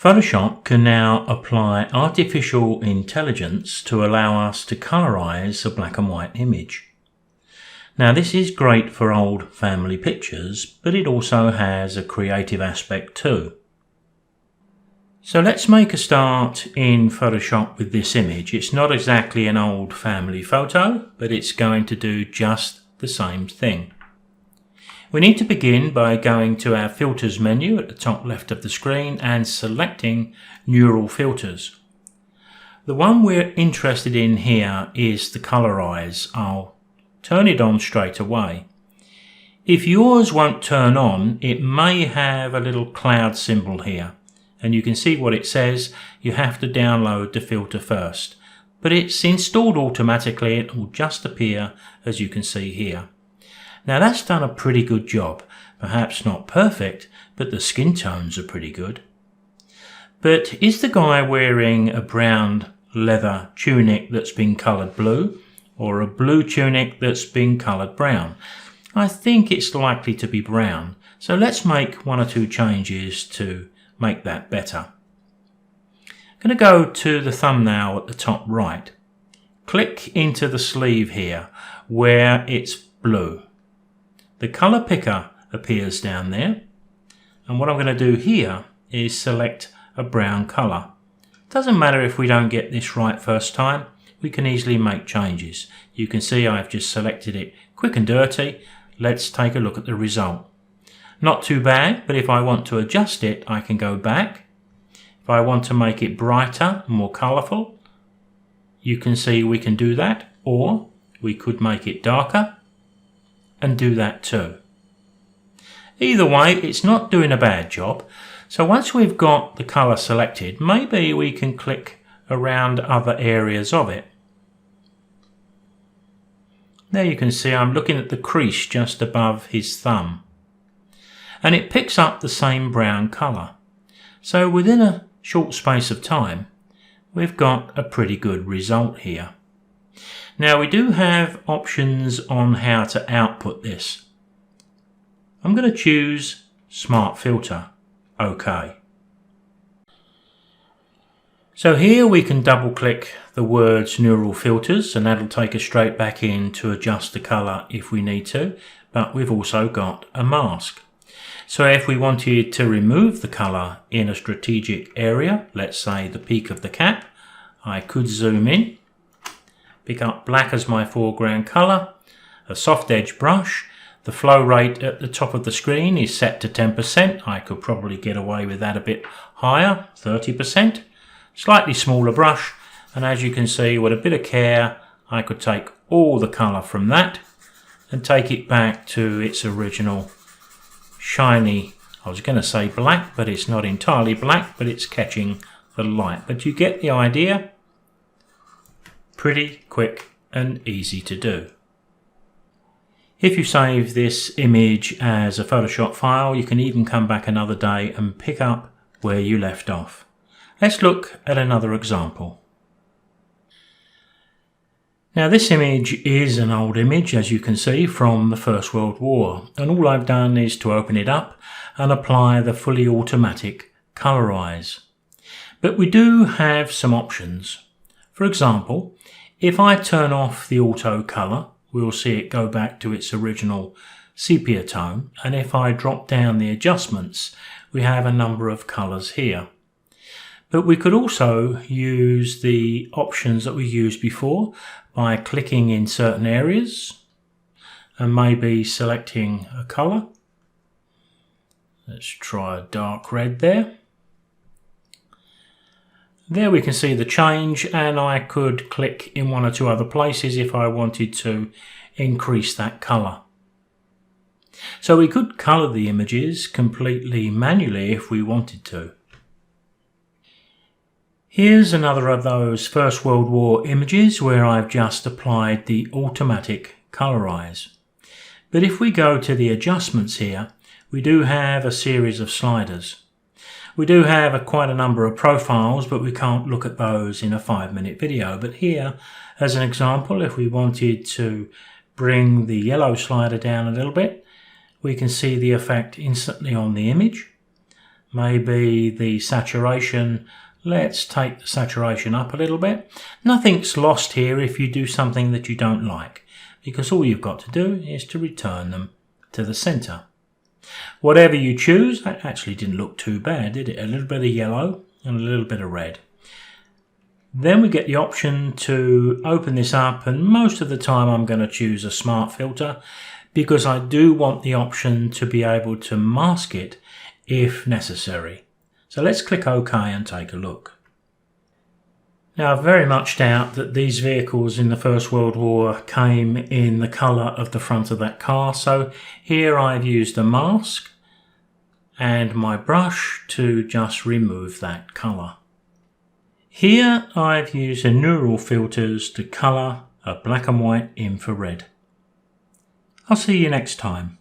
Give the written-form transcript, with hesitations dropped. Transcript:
Photoshop can now apply artificial intelligence to allow us to colorize a black and white image. Now this is great for old family pictures, but it also has a creative aspect too. So let's make a start in Photoshop with this image. It's not exactly an old family photo, but it's going to do just the same thing. We need to begin by going to our filters menu at the top left of the screen and selecting neural filters. The one we're interested in here is the Colourise. I'll turn it on straight away. If yours won't turn on, it may have a little cloud symbol here, and you can see what it says. You have to download the filter first, but it's installed automatically. It will just appear as you can see here. Now that's done a pretty good job. Perhaps not perfect, but the skin tones are pretty good. But is the guy wearing a brown leather tunic that's been coloured blue, or a blue tunic that's been coloured brown? I think it's likely to be brown, so let's make one or two changes to make that better. I'm going to go to the thumbnail at the top right. Click into the sleeve here where it's blue. The colour picker appears down there, and what I'm going to do here is select a brown colour. Doesn't matter if we don't get this right first time, we can easily make changes. You can see I've just selected it quick and dirty. Let's take a look at the result. Not too bad, but if I want to adjust it, I can go back. If I want to make it brighter, more colourful, you can see we can do that, or we could make it darker and do that too. Either way, it's not doing a bad job. So once we've got the colour selected, maybe we can click around other areas of it. There you can see I'm looking at the crease just above his thumb, and it picks up the same brown colour. So within a short space of time, we've got a pretty good result here. Now we do have options on how to output this. I'm going to choose Smart Filter. OK. So here we can double click the words neural filters, and that'll take us straight back in to adjust the colour if we need to, but we've also got a mask. So if we wanted to remove the colour in a strategic area, let's say the peak of the cap, I could zoom in, pick up black as my foreground colour, a soft edge brush. The flow rate at the top of the screen is set to 10%. I could probably get away with that a bit higher, 30%. Slightly smaller brush, and as you can see, with a bit of care, I could take all the colour from that and take it back to its original shiny, I was going to say black, but it's not entirely black, but it's catching the light. But you get the idea. Pretty quick and easy to do. If you save this image as a Photoshop file, you can even come back another day and pick up where you left off. Let's look at another example. Now this image is an old image, as you can see, from the First World War, and all I've done is to open it up and apply the fully automatic Colourise. But we do have some options. For example, if I turn off the auto colour, we'll see it go back to its original sepia tone, and if I drop down the adjustments, we have a number of colours here. But we could also use the options that we used before by clicking in certain areas and maybe selecting a colour. Let's try a dark red there. There we can see the change, and I could click in one or two other places if I wanted to increase that colour. So we could colour the images completely manually if we wanted to. Here's another of those First World War images where I've just applied the automatic Colourise. But if we go to the adjustments here, we do have a series of sliders. We do have quite a number of profiles, but we can't look at those in a 5-minute video. But here, as an example, if we wanted to bring the yellow slider down a little bit, we can see the effect instantly on the image. maybe the saturation. Let's take the saturation up a little bit. Nothing's lost here if you do something that you don't like, because all you've got to do is to return them to the center. Whatever you choose, that actually didn't look too bad, did it? A little bit of yellow and a little bit of red. Then we get the option to open this up, and most of the time I'm going to choose a smart filter because I do want the option to be able to mask it if necessary. So let's click OK and take a look. Now, I very much doubt that these vehicles in the First World War came in the colour of the front of that car, so here I've used a mask and my brush to just remove that colour. Here I've used the neural filters to colour a black and white infrared. I'll see you next time.